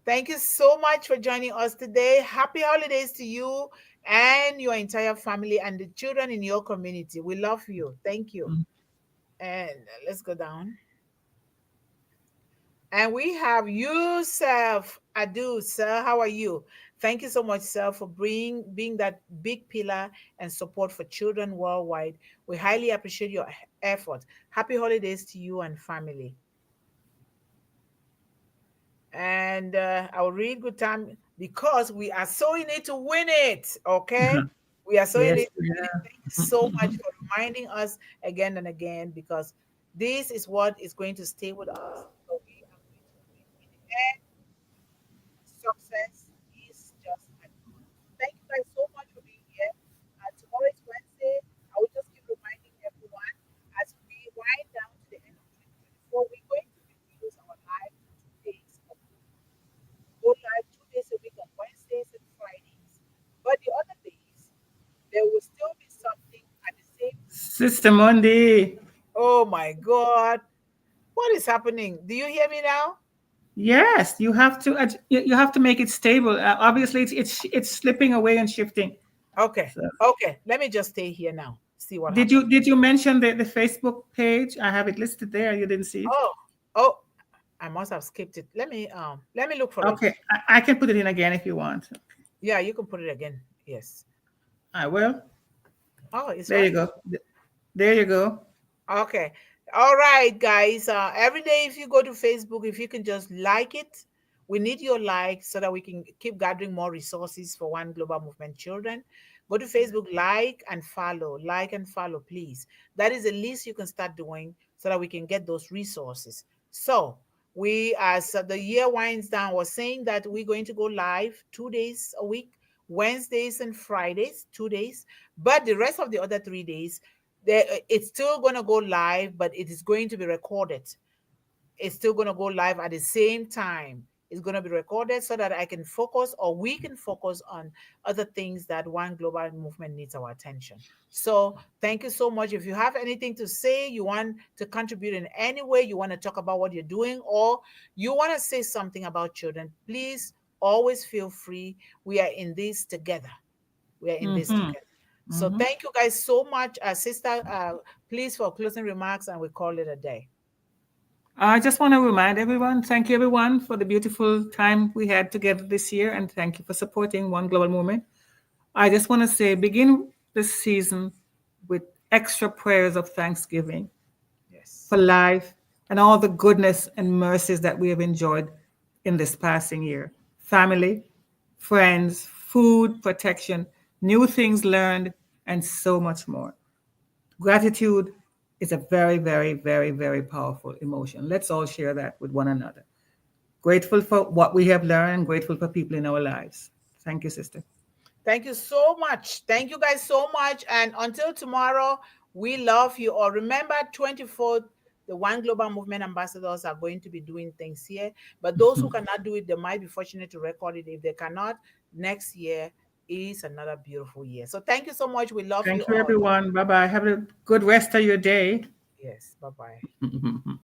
Thank you so much for joining us today. Happy holidays to you and your entire family and the children in your community. We love you. Thank you. Mm. And let's go down. And we have Yusuf Adu, sir. How are you? Thank you so much, sir, for being that big pillar and support for children worldwide. We highly appreciate your effort. Happy holidays to you and family. And I'll read good time because we are so in it to win it. Okay, we are so in Yes. it to win it. Yeah. Thank you so much for reminding us again and again because this is what is going to stay with us. So we are going to win in the end. Success is just a number. Thank you guys so much for being here. Tomorrow is Wednesday. I will just keep reminding everyone as we wind down to the end of 2024, we're going to reduce our life to 2 days a week. Go live 2 days a week on Wednesdays and Fridays. But the other days, there will still be something at the same time. Sister Monday. Oh my God. What is happening? Do you hear me now? Yes, you have to. You have to make it stable. Obviously, it's slipping away and shifting. Okay. So, Okay. Let me just stay here now. See what did happens. you mention the Facebook page? I have it listed there. You didn't see it. Oh, oh, I must have skipped it. Let me look for it. Okay, I can put it in again if you want. Yeah, you can put it again. Yes. I will. Oh, it's There you right. go. There you go. Okay. All right, guys. Every day, if you go to Facebook, if you can just like it, we need your like so that we can keep gathering more resources for One Global Movement Children. Go to Facebook, like and follow, please. That is the least you can start doing so that we can get those resources. So, we, as the year winds down, was saying that we're going to go live 2 days a week, Wednesdays and Fridays, 2 days. But the rest of the other 3 days, it's still going to go live, but it is going to be recorded. It's still going to go live at the same time. It's going to be recorded so that I can focus or we can focus on other things that One Global Movement needs our attention. So thank you so much. If you have anything to say, you want to contribute in any way, you want to talk about what you're doing, or you want to say something about children, please always feel free. We are in this together. We are in this Mm-hmm. together. So Mm-hmm. thank you guys so much, sister. Please for closing remarks, and we call it a day. I just want to remind everyone, thank you everyone for the beautiful time we had together this year, and thank you for supporting One Global Movement. I just want to say, begin this season with extra prayers of thanksgiving Yes. for life and all the goodness and mercies that we have enjoyed in this passing year. Family, friends, food, protection, new things learned, and so much more. Gratitude is a very, very, very, very powerful emotion. Let's all share that with one another. Grateful for what we have learned, grateful for people in our lives. Thank you, sister. Thank you so much. Thank you guys so much. And until tomorrow, we love you all. Remember 24th, The One Global Movement ambassadors are going to be doing things here. But those who cannot do it, they might be fortunate to record it. If they cannot, next year is another beautiful year. So thank you so much. We love you Thank you, all. everyone. Bye bye. Have a good rest of your day. Yes. Bye bye.